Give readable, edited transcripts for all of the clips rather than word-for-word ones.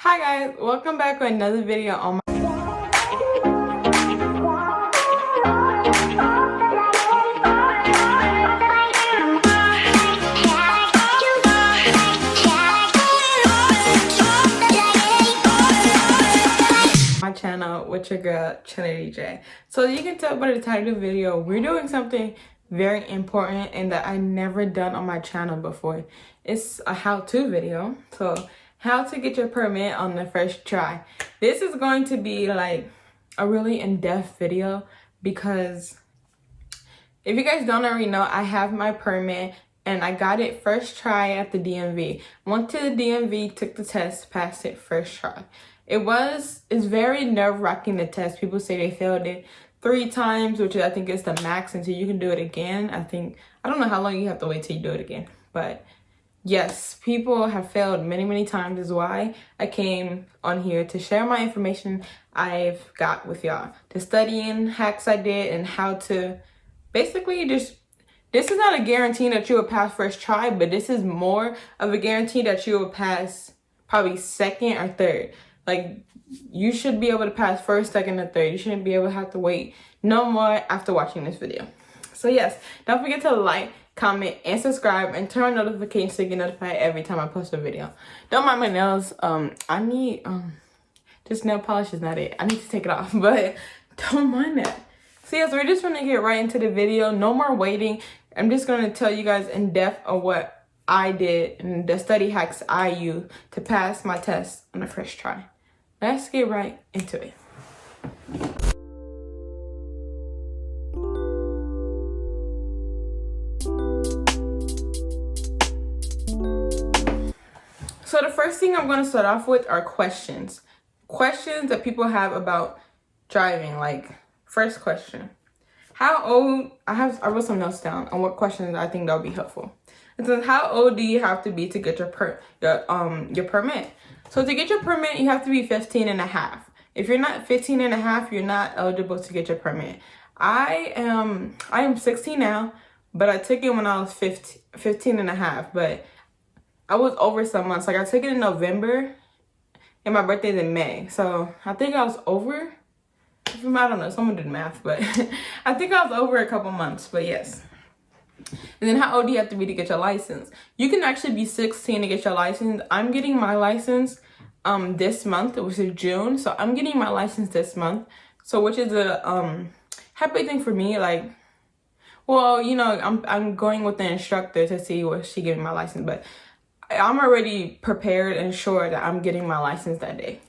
Hi guys, welcome back with another video on my channel with your girl Trinity J. So you can tell by the title of the video, we're doing something very important and that I never done on my channel before. It's a how-to video. So how to get your permit on the first try. This is going to be like a really in-depth video because if you guys don't already know, I have my permit and I got it first try at the DMV. Went to the DMV, took the test, passed it first try. It's very nerve-wracking, the test. People say they failed it 3 times, which I think is the max until you can do it again. I don't know how long you have to wait till you do it again. But yes, people have failed many times, is why I came on here to share my information I've got with y'all. The studying hacks I did and how to basically this is not a guarantee that you will pass first try, but this is more of a guarantee that you will pass probably second or third. Like, you should be able to pass first, second, or third. You shouldn't be able to have to wait no more after watching this video. So yes, don't forget to like, comment, and subscribe, and turn on notifications to get notified every time I post a video. Don't mind my nails. I need, this nail polish is not it. I need to take it off, but don't mind that. So yes, we're just gonna get right into the video. No more waiting. I'm just gonna tell you guys in depth of what I did and the study hacks I used to pass my test on the first try. Let's get right into it. So the first thing I'm gonna start off with are questions. Questions that people have about driving. Like, first question. How old, I wrote some notes down on what questions I think that'll be helpful. It says, how old do you have to be to get your permit? So to get your permit, you have to be 15 and a half. If you're not 15 and a half, you're not eligible to get your permit. I am 16 now, but I took it when I was 15 and a half, but I was over some months. Like, I took it in November and my birthday's in May. So I think I was over. I don't know, someone did math, but I think I was over a couple months, but yes. And then how old do you have to be to get your license? You can actually be 16 to get your license. I'm getting my license this month, which is June. So I'm getting my license this month. So which is a happy thing for me. Like, well, you know, I'm going with the instructor to see what she gave me my license, but I'm already prepared and sure that I'm getting my license that day.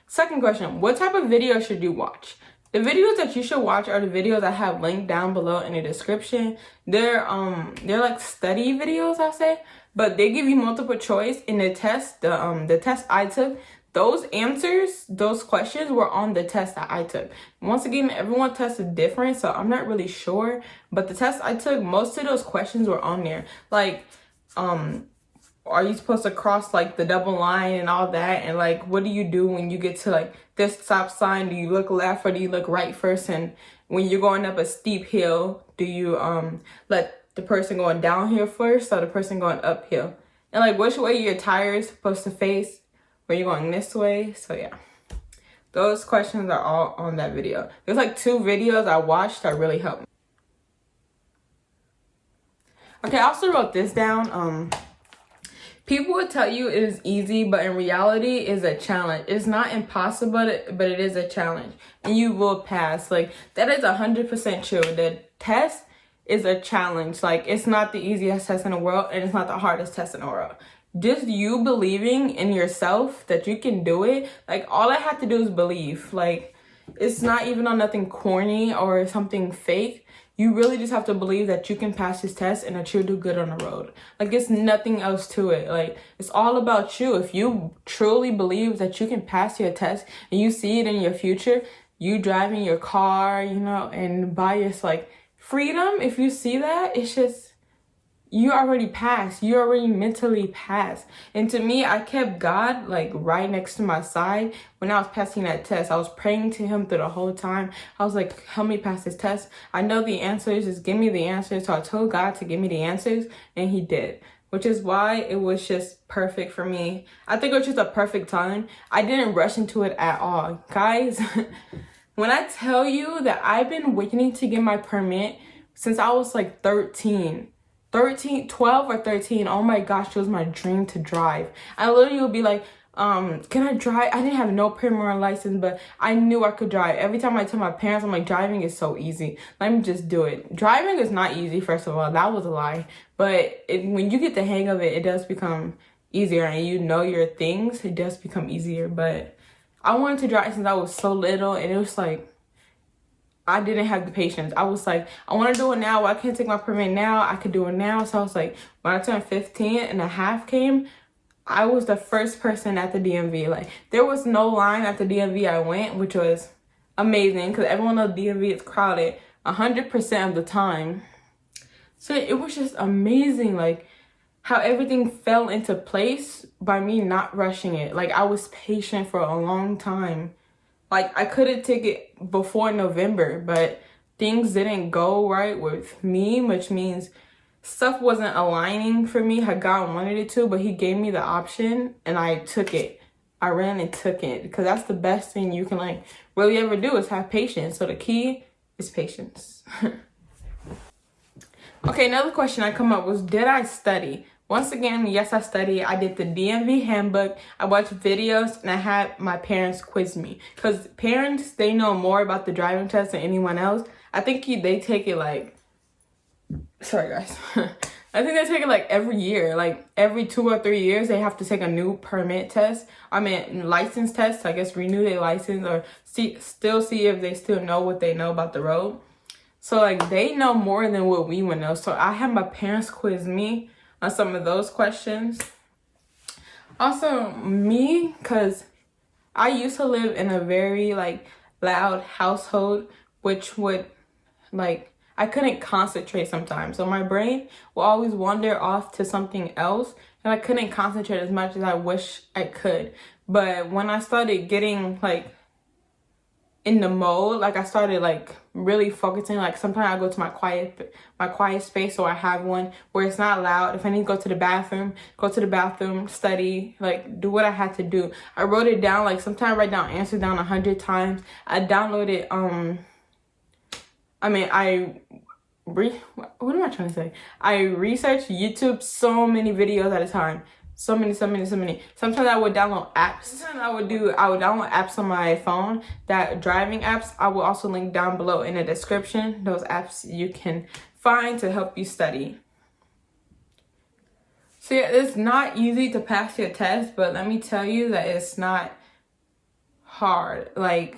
Second question, what type of video should you watch? The videos that you should watch are the videos I have linked down below in the description. They're like study videos, I'll say, but they give you multiple choice in the test. The test I took, those answers, those questions were on the test that I took. Once again, everyone tested different, so I'm not really sure, but the test I took, most of those questions were on there. Like, are you supposed to cross like the double line and all that? And like, what do you do when you get to like this stop sign? Do you look left or do you look right first? And when you're going up a steep hill, do you let the person going downhill first or the person going uphill? And like, which way your tires supposed to face? Where you're going this way? So yeah, those questions are all on that video. There's like 2 videos I watched that really helped me. Okay, I also wrote this down. People will tell you it is easy, but in reality, it's a challenge. It's not impossible, but it is a challenge. And you will pass. Like, that is 100% true. The test is a challenge. Like, it's not the easiest test in the world, and it's not the hardest test in the world. Just you believing in yourself that you can do it. Like, all I have to do is believe. Like, it's not even on nothing corny or something fake. You really just have to believe that you can pass this test and that you'll do good on the road. Like, it's nothing else to it. Like, it's all about you. If you truly believe that you can pass your test and you see it in your future, you driving your car, you know, and by your, like, freedom, if you see that, it's just, you already passed. You already mentally passed. And to me, I kept God like right next to my side when I was passing that test. I was praying to him through the whole time. I was like, help me pass this test. I know the answers. Just give me the answers. So I told God to give me the answers, and he did. which is why it was just perfect for me. I think it was just a perfect time. I didn't rush into it at all. Guys, when I tell you that I've been waiting to get my permit since I was like 12 or 13. Oh my gosh, it was my dream to drive. I literally would be like, can I drive? I didn't have no permit or license, but I knew I could drive. Every time I tell my parents, I'm like, driving is so easy. Let me just do it. Driving is not easy, first of all. That was a lie. But when you get the hang of it, it does become easier, and you know your things, it does become easier. But I wanted to drive since I was so little, and it was like, I didn't have the patience. I was like, I want to do it now. Why can't I take my permit now? I could do it now. So I was like, when I turned 15 and a half came, I was the first person at the DMV. Like, there was no line at the DMV I went, which was amazing because everyone knows DMV is crowded 100% of the time. So it was just amazing, like, how everything fell into place by me not rushing it. Like, I was patient for a long time. Like, I could have taken it before November, but things didn't go right with me, which means stuff wasn't aligning for me how God wanted it to, but he gave me the option and I took it. I ran and took it because that's the best thing you can like really ever do is have patience. So the key is patience. Okay, another question I come up was, did I study? Once again, yes, I studied. I did the DMV handbook. I watched videos and I had my parents quiz me. Because parents, they know more about the driving test than anyone else. I think they take it like, sorry guys. I think they take it like every year. Like every 2 or 3 years, they have to take a new permit test. I mean, license test. I guess renew their license or still see if they still know what they know about the road. So like they know more than what we would know. So I had my parents quiz me on some of those questions. Also me, because I used to live in a very like loud household, which would like, I couldn't concentrate sometimes. So my brain will always wander off to something else and I couldn't concentrate as much as I wish I could. But when I started getting like in the mode, like I started like really focusing, like sometimes I go to my quiet space, so I have one where it's not loud. If I need to go to the bathroom, study, like do what I had to do. I wrote it down, like sometimes I write down answers down 100 times. I downloaded what am I trying to say? I researched YouTube so many videos at a time. So many. Sometimes I would download apps. Sometimes I would download apps on my phone, that driving apps. I will also link down below in the description those apps you can find to help you study. So yeah, it's not easy to pass your test, but let me tell you that it's not hard. Like,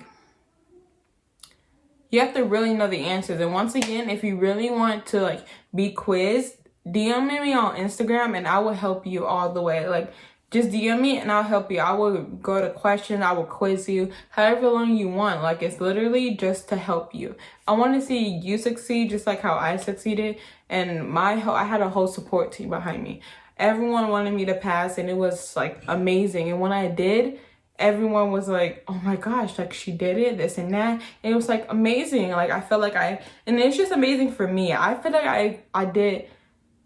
you have to really know the answers. And once again, if you really want to like be quizzed, DM me on Instagram and I will help you all the way. Like, just DM me and I'll help you. I will go to questions. I will quiz you however long you want. Like, it's literally just to help you. I want to see you succeed just like how I succeeded. And I had a whole support team behind me. Everyone wanted me to pass and it was like amazing. And when I did, everyone was like, oh my gosh, like she did it, this and that. And it was like amazing. Like I felt like and it's just amazing for me. I feel like I did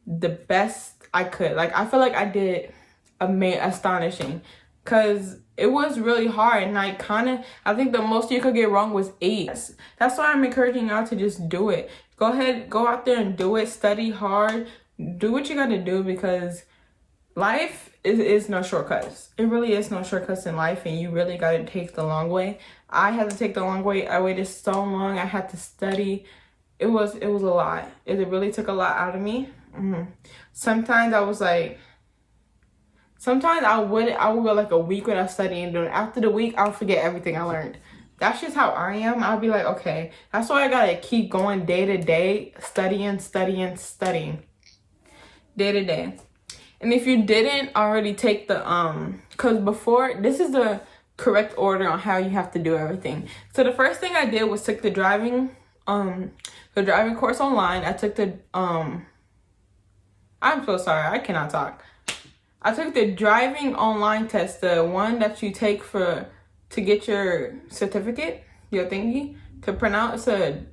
the best I could. Like I feel like I did astonishing because it was really hard. And I think the most you could get wrong was 8. That's why I'm encouraging y'all to just do it. Go ahead, go out there and do it. Study hard. Do what you gotta do because life is no shortcuts. It really is no shortcuts in life, and you really got to take the long way. I had to take the long way. I waited so long. I had to study. It was a lot. It really took a lot out of me. Sometimes I was like, I would go like a week without studying. Then after the week, I'll forget everything I learned. That's just how I am. I'll be like, okay. That's why I gotta keep going day to day, studying, day to day. And if you didn't already take the, because before, this is the correct order on how you have to do everything. So the first thing I did was took the driving course online. I took the, I'm so sorry, I cannot talk. I took the driving online test, the one that you take to get your certificate, your thingy, to print out. It's a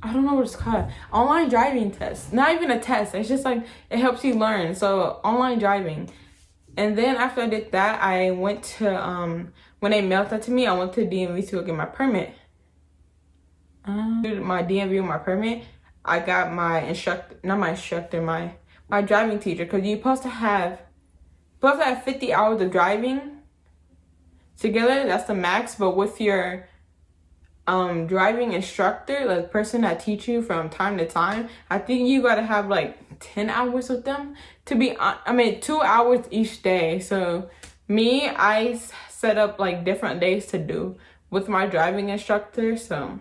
I don't know what it's called. Online driving test. Not even a test. It's just like it helps you learn. So online driving. And then after I did that, I went to when they mailed that to me, I went to DMV to go get my permit. My DMV with my permit, I got my my driving teacher, because you're supposed to have 50 hours of driving together. That's the max. But with your driving instructor, like the person that teach you from time to time, I think you gotta have like 10 hours with them to be 2 hours each day. So me, I set up like different days to do with my driving instructor. So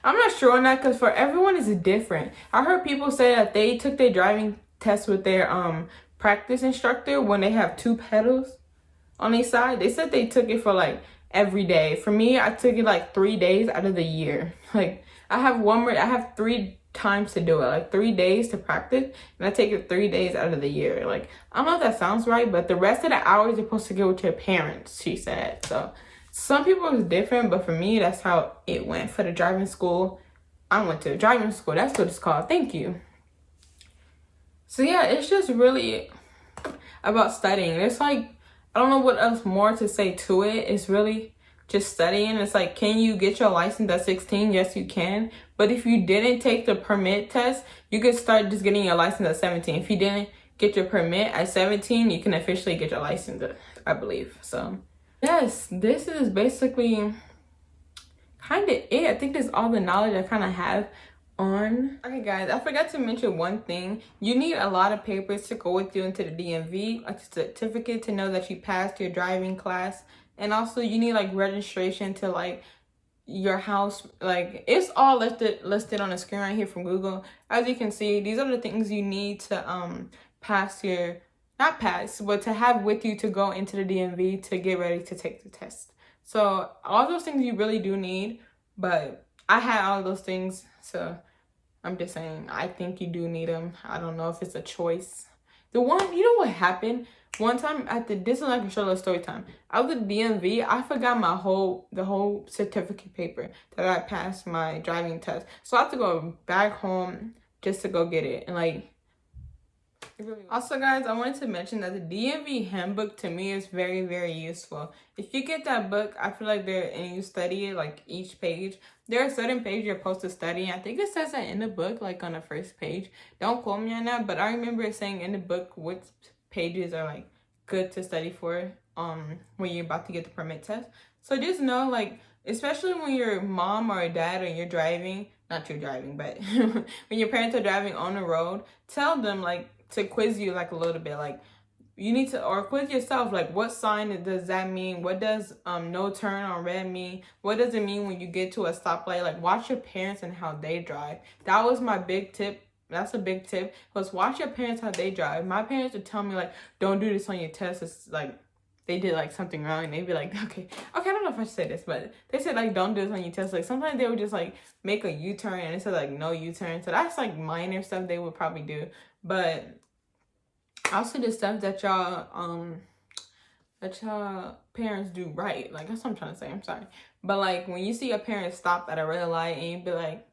I'm not sure on that, because for everyone it's different. I heard people say that they took their driving test with their practice instructor when they have 2 pedals on each side. They said they took it for like every day. For me, I took it like 3 days out of the year. Like I have 3 times to do it, like 3 days to practice, and I take it 3 days out of the year. Like I don't know if that sounds right, but the rest of the hours you're supposed to go with your parents, she said. So some people is different, but for me, that's how it went for the driving school. I went to driving school. That's what it's called. Thank you. So yeah, it's just really about studying. It's like, I don't know what else more to say to it. It's really just studying. It's like, can you get your license at 16? Yes, you can. But if you didn't take the permit test, you could start just getting your license at 17. If you didn't get your permit at 17, you can officially get your license, I believe. So yes, this is basically kind of it. I think that's all the knowledge I kind of have on. Okay guys, I forgot to mention one thing. You need a lot of papers to go with you into the DMV, like a certificate to know that you passed your driving class, and also you need like registration to like your house. Like it's all listed on the screen right here from Google. As you can see, these are the things you need to pass your, not pass, but to have with you to go into the DMV to get ready to take the test. So all those things you really do need, but I had all those things, so I'm just saying, I think you do need them. I don't know if it's a choice. You know what happened? One time this is like a short little story time. I was at DMV, I forgot the whole certificate paper that I passed my driving test. So I have to go back home just to go get it. And like, also guys, I wanted to mention that the DMV handbook to me is very, very useful. If you get that book, I feel like and you study it, like each page, there are certain pages you're supposed to study. I think it says that in the book, like on the first page. Don't quote me on that, but I remember it saying in the book which pages are like good to study for when you're about to get the permit test. So just know, like, especially when your mom or dad or you're driving, not you driving, but when your parents are driving on the road, tell them like to quiz you like a little bit, like you need to, or quiz yourself, like what sign does that mean? What does no turn on red mean? What does it mean when you get to a stoplight? Like watch your parents and how they drive. That was my big tip. That's a big tip, was watch your parents how they drive. My parents would tell me like, don't do this on your test. It's like they did like something wrong, and they'd be like, okay, I don't know if I should say this, but they said like, don't do this on your test. Like sometimes they would just like make a U-turn and it said like no U-turn. So that's like minor stuff they would probably do. But also the stuff that y'all parents do right. Like that's what I'm trying to say. I'm sorry. But like when you see your parents stop at a red light and you be like,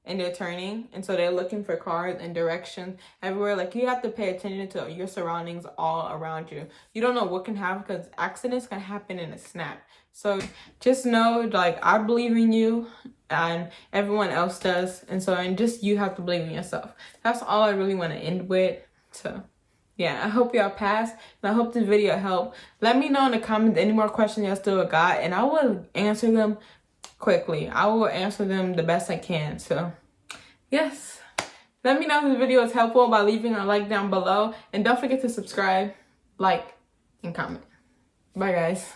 and they're turning, and so they're looking for cars and directions everywhere, like you have to pay attention to your surroundings all around you. You don't know what can happen, because accidents can happen in a snap. So just know, like, I believe in you and everyone else does, and just you have to believe in yourself. That's all I really want to end with. So yeah, I hope y'all pass, and I hope this video helped. Let me know in the comments any more questions y'all still got, and I will answer them quickly. I will answer them the best I can. So yes, let me know if this video is helpful by leaving a like down below, and don't forget to subscribe, like, and comment. Bye guys.